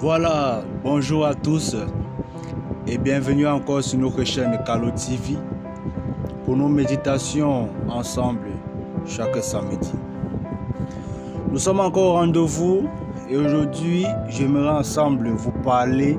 Voilà, bonjour à tous et bienvenue encore sur notre chaîne Calo TV pour nos méditations ensemble chaque samedi. Nous sommes encore au rendez-vous et aujourd'hui j'aimerais ensemble vous parler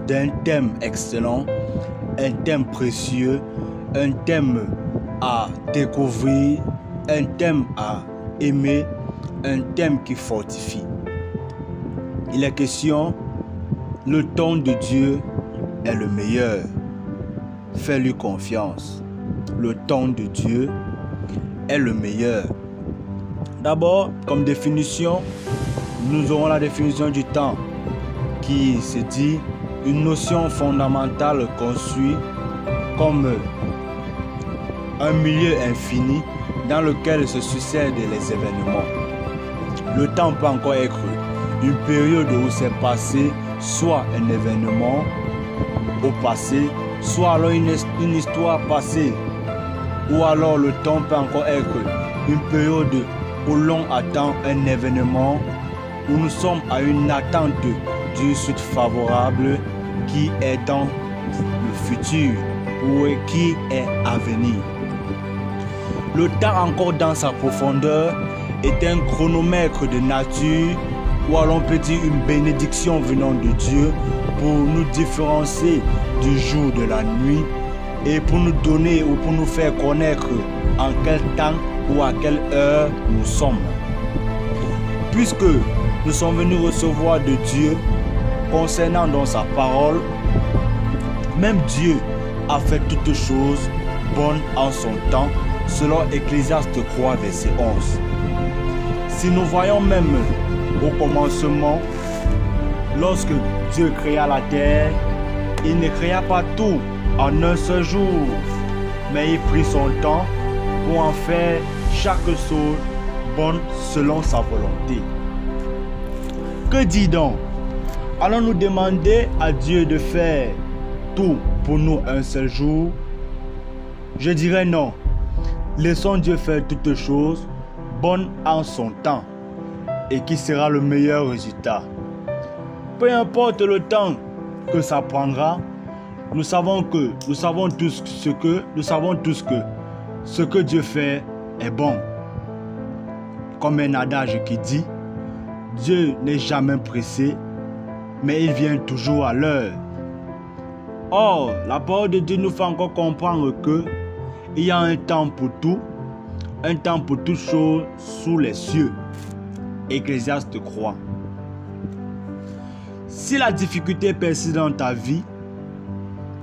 d'un thème excellent, un thème précieux, un thème à découvrir, un thème à aimer, un thème qui fortifie. Il est question, le temps de Dieu est le meilleur. Fais-lui confiance. Le temps de Dieu est le meilleur. D'abord, comme définition, nous aurons la définition du temps qui se dit une notion fondamentale conçue comme un milieu infini dans lequel se succèdent les événements. Le temps peut encore être une période où s'est passé soit un événement au passé, soit alors une histoire passée, ou alors le temps peut encore être une période où l'on attend un événement, où nous sommes à une attente d'une suite favorable qui est dans le futur ou qui est à venir. Le temps encore dans sa profondeur est un chronomètre de nature, ou alors on peut dire une bénédiction venant de Dieu pour nous différencier du jour de la nuit et pour nous donner ou pour nous faire connaître en quel temps ou à quelle heure nous sommes. Puisque nous sommes venus recevoir de Dieu concernant dans sa parole, même Dieu a fait toutes choses bonnes en son temps, selon Ecclésiaste 3, verset 11. Si nous voyons même au commencement, lorsque Dieu créa la terre, il ne créa pas tout en un seul jour, mais il prit son temps pour en faire chaque chose bonne selon sa volonté. Que dit donc? Allons-nous demander à Dieu de faire tout pour nous un seul jour? Je dirais non. Laissons Dieu faire toutes choses bonnes en son temps. Et qui sera le meilleur résultat. Peu importe le temps que ça prendra, nous savons tous que ce que Dieu fait est bon. Comme un adage qui dit, Dieu n'est jamais pressé, mais il vient toujours à l'heure. Or, la parole de Dieu nous fait encore comprendre que il y a un temps pour tout, un temps pour toutes choses sous les cieux. Ecclésiaste croit. Si la difficulté persiste dans ta vie,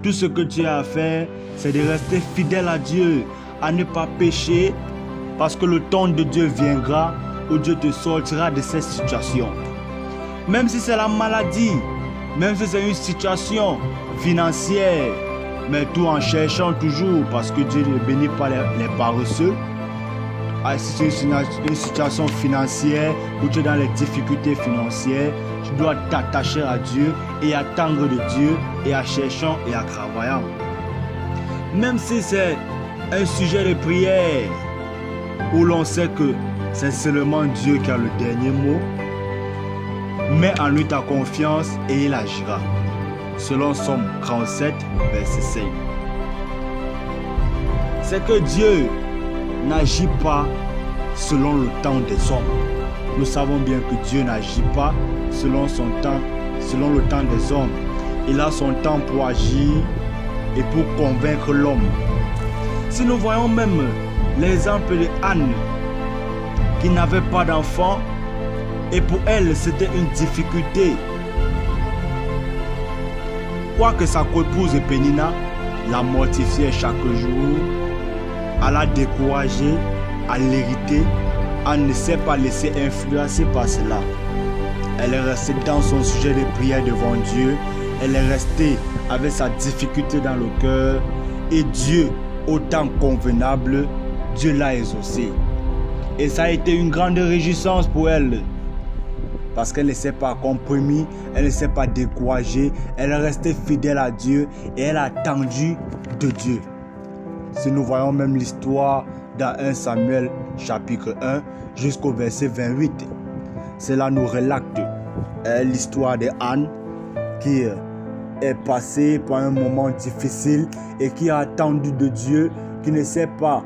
tout ce que tu as à faire, c'est de rester fidèle à Dieu, à ne pas pécher, parce que le temps de Dieu viendra où Dieu te sortira de cette situation. Même si c'est la maladie, même si c'est une situation financière, mais tout en cherchant toujours, parce que Dieu ne bénit pas les paresseux. Si c'est une situation financière où tu es dans les difficultés financières, tu dois t'attacher à Dieu et attendre de Dieu et à cherchant et à travaillant. Même si c'est un sujet de prière où l'on sait que c'est seulement Dieu qui a le dernier mot, mets en lui ta confiance et il agira. Selon Somme 37, verset 5. C'est que Dieu n'agit pas selon le temps des hommes. Nous savons bien que Dieu n'agit pas selon son temps, selon le temps des hommes. Il a son temps pour agir et pour convaincre l'homme. Si nous voyons même l'exemple de Anne qui n'avait pas d'enfant et pour elle c'était une difficulté. Quoique sa épouse Pénina la mortifiait chaque jour, à la décourager, à l'hériter, à ne s'est pas laisser influencer par cela. Elle est restée dans son sujet de prière devant Dieu. Elle est restée avec sa difficulté dans le cœur. Et Dieu, au temps convenable, Dieu l'a exaucée. Et ça a été une grande réjouissance pour elle. Parce qu'elle ne s'est pas compromis, elle ne s'est pas découragée. Elle est restée fidèle à Dieu et elle a attendu de Dieu. Si nous voyons même l'histoire dans 1 Samuel chapitre 1 jusqu'au verset 28, cela nous relate l'histoire de Anne qui est passée par un moment difficile et qui a attendu de Dieu, qui ne s'est pas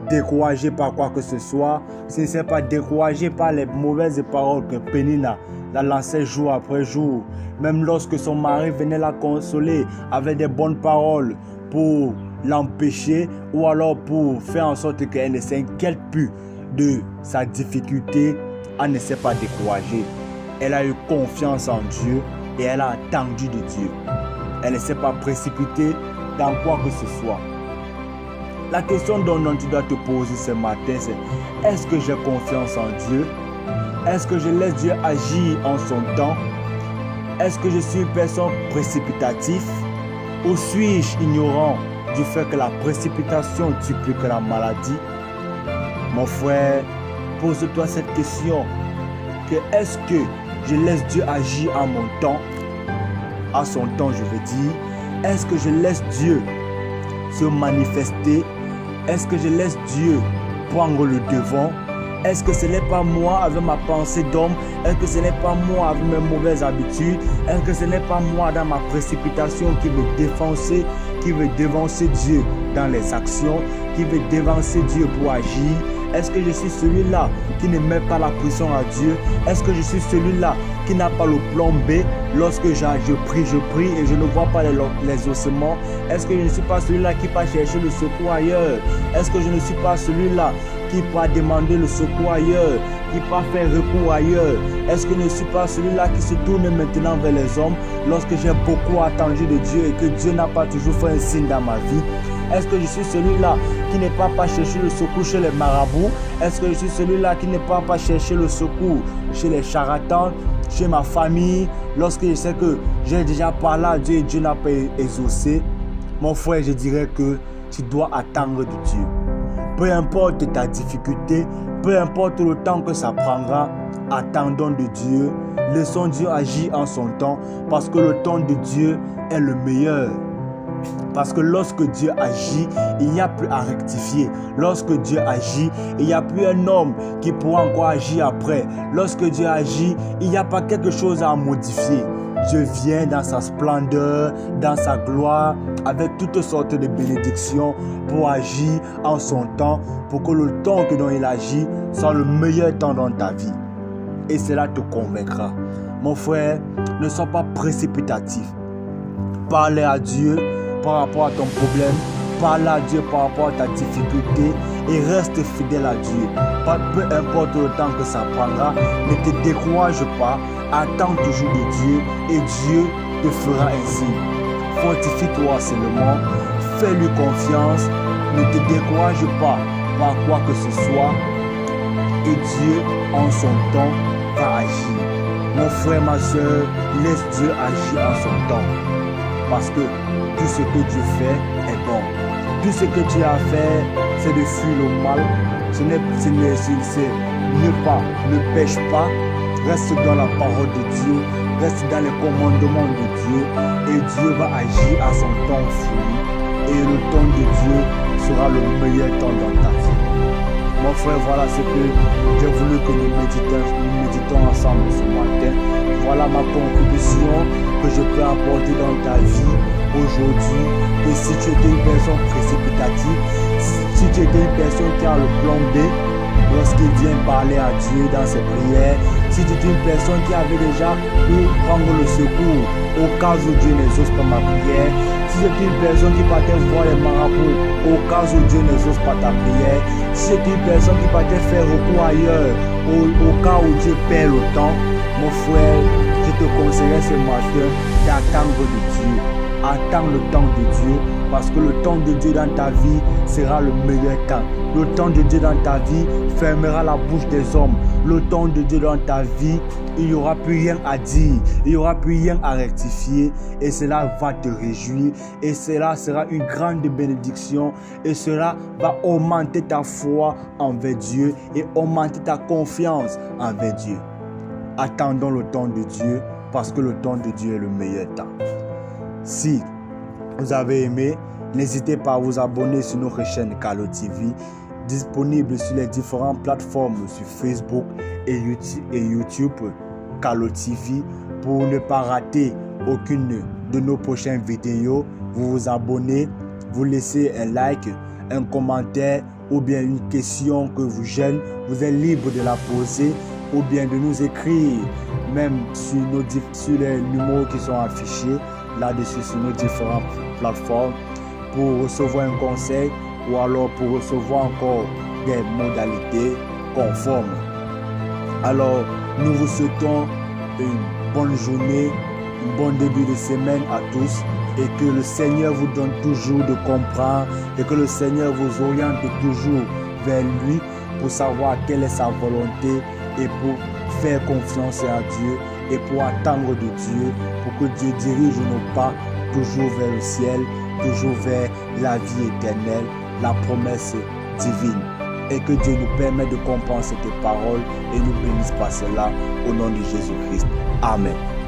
découragé par quoi que ce soit, qui ne s'est pas découragé par les mauvaises paroles que Pénina la lançait jour après jour. Même lorsque son mari venait la consoler avec des bonnes paroles pour l'empêcher ou alors pour faire en sorte qu'elle ne s'inquiète plus de sa difficulté, elle ne s'est pas découragée. Elle a eu confiance en Dieu et elle a attendu de Dieu. Elle ne s'est pas précipitée dans quoi que ce soit. La question dont tu dois te poser ce matin, c'est: est-ce que j'ai confiance en Dieu? Est-ce que je laisse Dieu agir en son temps? Est-ce que je suis une personne précipitative? Ou suis-je ignorant du fait que la précipitation tue plus que la maladie? Mon frère, pose-toi cette question. Est-ce que je laisse Dieu agir en mon temps? À son temps, je veux dire. Est-ce que je laisse Dieu se manifester? Est-ce que je laisse Dieu prendre le devant? Est-ce que ce n'est pas moi avec ma pensée d'homme? Est-ce que ce n'est pas moi avec mes mauvaises habitudes? Est-ce que ce n'est pas moi dans ma précipitation qui veut devancer Dieu dans les actions, qui veut devancer Dieu pour agir? Est-ce que je suis celui-là qui ne met pas la pression à Dieu? Est-ce que je suis celui-là qui n'a pas le plan B lorsque je prie et je ne vois pas les ossements? Est-ce que je ne suis pas celui-là qui va chercher le secours ailleurs? Est-ce que je ne suis pas celui-là qui va demander le secours ailleurs, qui va faire recours ailleurs? Est-ce que je ne suis pas celui-là qui se tourne maintenant vers les hommes lorsque j'ai beaucoup attendu de Dieu et que Dieu n'a pas toujours fait un signe dans ma vie? Est-ce que je suis celui-là qui n'est pas chercher le secours chez les marabouts? Est-ce que je suis celui-là qui n'est pas chercher le secours chez les charlatans, chez ma famille, lorsque je sais que j'ai déjà parlé à Dieu et Dieu n'a pas exaucé? Mon frère, je dirais que tu dois attendre de Dieu. Peu importe ta difficulté, peu importe le temps que ça prendra, attendons de Dieu. Laissons Dieu agir en son temps, parce que le temps de Dieu est le meilleur. Parce que lorsque Dieu agit, il n'y a plus à rectifier. Lorsque Dieu agit, il n'y a plus un homme qui pourra encore agir après. Lorsque Dieu agit, il n'y a pas quelque chose à modifier. Dieu vient dans sa splendeur, dans sa gloire, avec toutes sortes de bénédictions pour agir en son temps, pour que le temps dont il agit soit le meilleur temps dans ta vie. Et cela te convaincra. Mon frère, ne sois pas précipitatif. Parle à Dieu par rapport à ton problème, parle à Dieu par rapport à ta difficulté et reste fidèle à Dieu. Peu importe le temps que ça prendra, ne te décourage pas, attends toujours de Dieu et Dieu te fera ainsi. Fortifie-toi seulement, fais-lui confiance, ne te décourage pas par quoi que ce soit et Dieu en son temps va agir. Mon frère, ma soeur, laisse Dieu agir en son temps. Parce que tout ce que Dieu fait est bon. Tout ce que tu as fait, c'est de fuir le mal. Ne pêche pas. Reste dans la parole de Dieu. Reste dans les commandements de Dieu. Et Dieu va agir à son temps fini. Et le temps de Dieu sera le meilleur temps dans ta vie. Mon frère, voilà ce que j'ai voulu que nous méditons ensemble ce matin. Voilà ma contribution que je peux apporter dans ta vie aujourd'hui. Et si tu étais une personne précipitative, si tu étais une personne qui a le plan B, lorsqu'il vient parler à Dieu dans ses prières, si tu es une personne qui avait déjà pu prendre le secours au cas où Dieu n'exauce pas ma prière, si tu es une personne qui partait voir les marabouts au cas où Dieu n'exauce pas ta prière, si tu es une personne qui partait faire recours ailleurs au cas où Dieu perd le temps, mon frère, je te conseillerais ce matin d'attendre de Dieu. Attends le temps de Dieu, parce que le temps de Dieu dans ta vie sera le meilleur temps. Le temps de Dieu dans ta vie fermera la bouche des hommes. Le temps de Dieu dans ta vie, il n'y aura plus rien à dire, il n'y aura plus rien à rectifier, et cela va te réjouir, et cela sera une grande bénédiction, et cela va augmenter ta foi envers Dieu et augmenter ta confiance envers Dieu. Attendons le temps de Dieu, parce que le temps de Dieu est le meilleur temps. Si vous avez aimé, n'hésitez pas à vous abonner sur notre chaîne Calo TV, disponible sur les différentes plateformes, sur Facebook et YouTube. Calo TV. Pour ne pas rater aucune de nos prochaines vidéos, vous vous abonnez, vous laissez un like, un commentaire ou bien une question que vous gêne. Vous êtes libre de la poser ou bien de nous écrire même sur les numéros qui sont affichés là-dessus sur nos différentes plateformes pour recevoir un conseil ou alors pour recevoir encore des modalités conformes. Alors, nous vous souhaitons une bonne journée, un bon début de semaine à tous et que le Seigneur vous donne toujours de comprendre et que le Seigneur vous oriente toujours vers lui pour savoir quelle est sa volonté et pour faire confiance à Dieu et pour attendre de Dieu, pour que Dieu dirige nos pas toujours vers le ciel, toujours vers la vie éternelle, la promesse divine. Et que Dieu nous permette de comprendre cette parole et nous bénisse par cela au nom de Jésus-Christ. Amen.